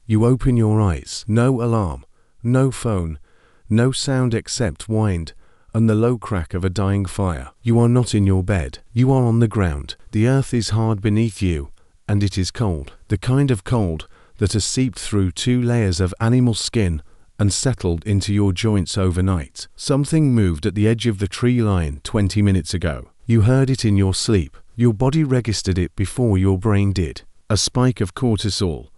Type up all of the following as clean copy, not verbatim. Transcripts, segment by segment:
You open your eyes. No alarm, no phone, no sound except wind and the low crack of a dying fire. You are not in your bed. You are on the ground. The earth is hard beneath you, and it is cold. The kind of cold that has seeped through 2 layers of animal skin and settled into your joints overnight. Something moved at the edge of the tree line 20 minutes ago. You heard it in your sleep. Your body registered it before your brain did. A spike of cortisol,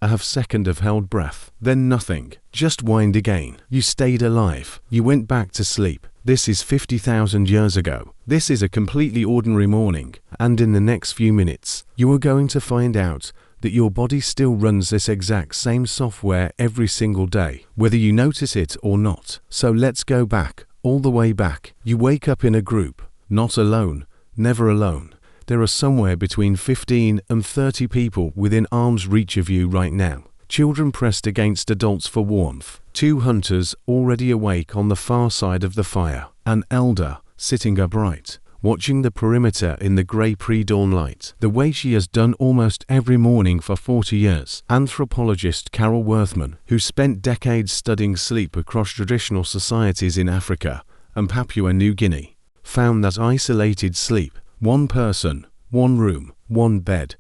a half-second of held breath, then nothing. Just wind again. You stayed alive. You went back to sleep. This is 50,000 years ago. This is a completely ordinary morning, and in the next few minutes, you are going to find out that your body still runs this exact same software every single day, whether you notice it or not. So let's go back, all the way back. You wake up in a group, not alone, never alone. There are somewhere between 15 and 30 people within arm's reach of you right now. Children pressed against adults for warmth. 2 hunters already awake on the far side of the fire. An elder sitting upright, watching the perimeter in the grey pre-dawn light, the way she has done almost every morning for 40 years. Anthropologist Carol Worthman, who spent decades studying sleep across traditional societies in Africa and Papua New Guinea, found that isolated sleep, one person, one room, one bed,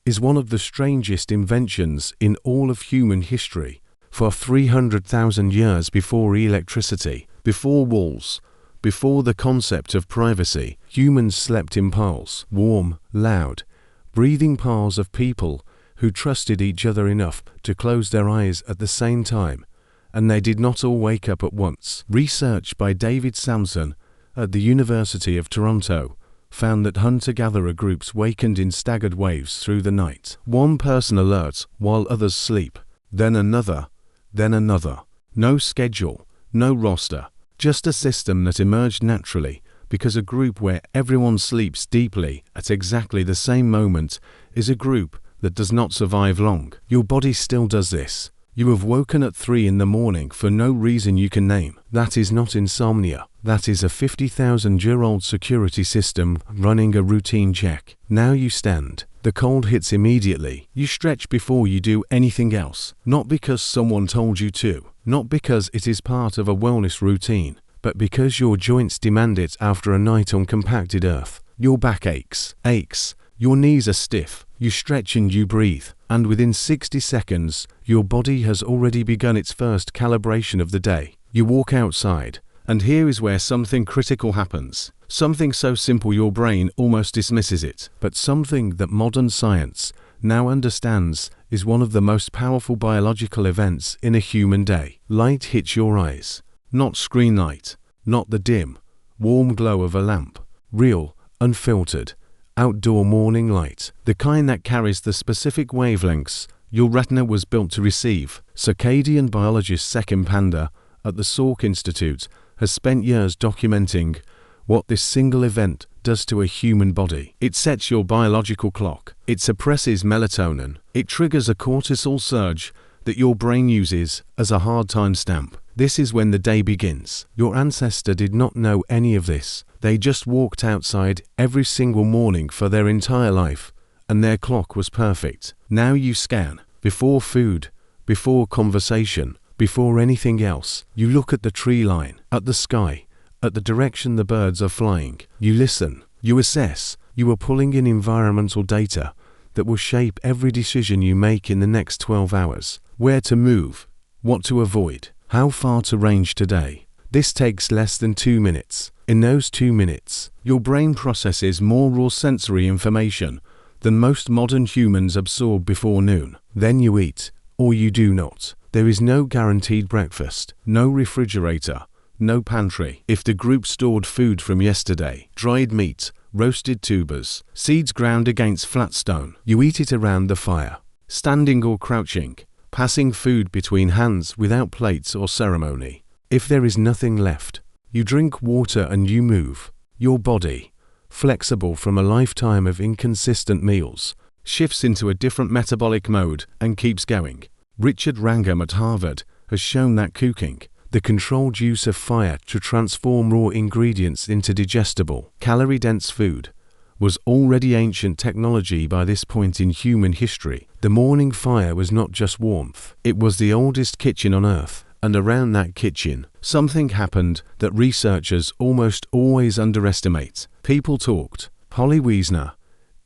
is one of the strangest inventions in all of human history. For 300,000 years before electricity, before walls, before the concept of privacy, humans slept in piles, warm, loud, breathing piles of people who trusted each other enough to close their eyes at the same time, and they did not all wake up at once. Research by David Samson at the University of Toronto found that hunter-gatherer groups wakened in staggered waves through the night. One person alert while others sleep, then another, then another. No schedule, no roster, just a system that emerged naturally because a group where everyone sleeps deeply at exactly the same moment is a group that does not survive long. Your body still does this. You have woken at 3 in the morning for no reason you can name. That is not insomnia. That is a 50,000-year-old security system running a routine check. Now you stand. The cold hits immediately. You stretch before you do anything else. Not because someone told you to. Not because it is part of a wellness routine. But because your joints demand it after a night on compacted earth. Your back aches. Your knees are stiff. You stretch and you breathe. And within 60 seconds, your body has already begun its first calibration of the day. You walk outside. And here is where something critical happens. Something so simple your brain almost dismisses it, but something that modern science now understands is one of the most powerful biological events in a human day. Light hits your eyes. Not screen light, not the dim, warm glow of a lamp. Real, unfiltered, outdoor morning light. The kind that carries the specific wavelengths your retina was built to receive. Circadian biologist Sekim Panda at the Salk Institute has spent years documenting what this single event does to a human body. It sets your biological clock. It suppresses melatonin. It triggers a cortisol surge that your brain uses as a hard time stamp. This is when the day begins. Your ancestor did not know any of this. They just walked outside every single morning for their entire life, and their clock was perfect. Now you scan. Before food, before conversation, before anything else, you look at the tree line, at the sky, at the direction the birds are flying. You listen, you assess, you are pulling in environmental data that will shape every decision you make in the next 12 hours. Where to move, what to avoid, how far to range today. This takes less than 2 minutes. In those 2 minutes, your brain processes more raw sensory information than most modern humans absorb before noon. Then you eat, or you do not. There is no guaranteed breakfast, no refrigerator, no pantry. If the group stored food from yesterday, dried meat, roasted tubers, seeds ground against flat stone, you eat it around the fire, standing or crouching, passing food between hands without plates or ceremony. If there is nothing left, you drink water and you move. Your body, flexible from a lifetime of inconsistent meals, shifts into a different metabolic mode and keeps going. Richard Wrangham at Harvard has shown that cooking, the controlled use of fire to transform raw ingredients into digestible, calorie-dense food, was already ancient technology by this point in human history. The morning fire was not just warmth, it was the oldest kitchen on Earth. And around that kitchen, something happened that researchers almost always underestimate. People talked. Holly Wiesner,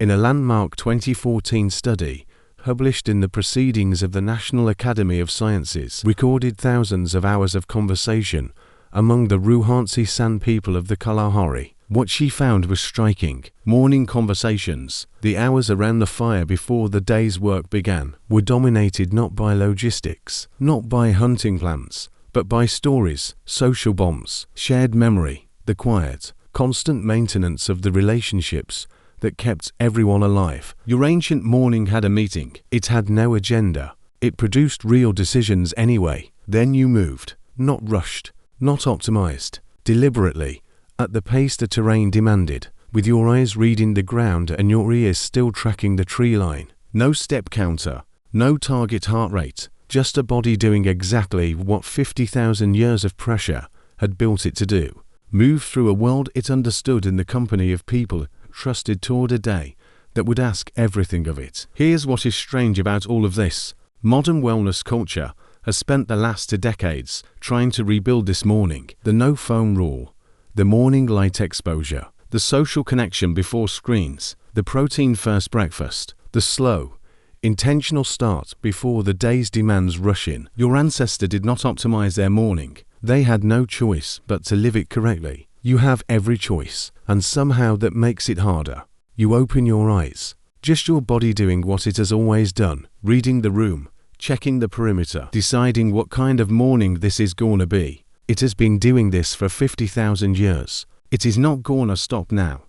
in a landmark 2014 study published in the Proceedings of the National Academy of Sciences, recorded thousands of hours of conversation among the Ruhansi San people of the Kalahari. What she found was striking. Morning conversations, the hours around the fire before the day's work began, were dominated not by logistics, not by hunting plans, but by stories, social bonds, shared memory, the quiet, constant maintenance of the relationships that kept everyone alive. Your ancient morning had a meeting. It had no agenda. It produced real decisions anyway. Then you moved, not rushed, not optimized, deliberately, at the pace the terrain demanded, with your eyes reading the ground and your ears still tracking the tree line. No step counter, no target heart rate, just a body doing exactly what 50,000 years of pressure had built it to do. Move through a world it understood in the company of people trusted toward a day that would ask everything of it. Here's what is strange about all of this. Modern wellness culture has spent the last 2 decades trying to rebuild this morning. The no phone rule, the morning light exposure, the social connection before screens, the protein-first breakfast, the slow, intentional start before the day's demands rush in. Your ancestor did not optimize their morning. They had no choice but to live it correctly. You have every choice, and somehow that makes it harder. You open your eyes, just your body doing what it has always done, reading the room, checking the perimeter, deciding what kind of morning this is gonna be. It has been doing this for 50,000 years. It is not gonna stop now.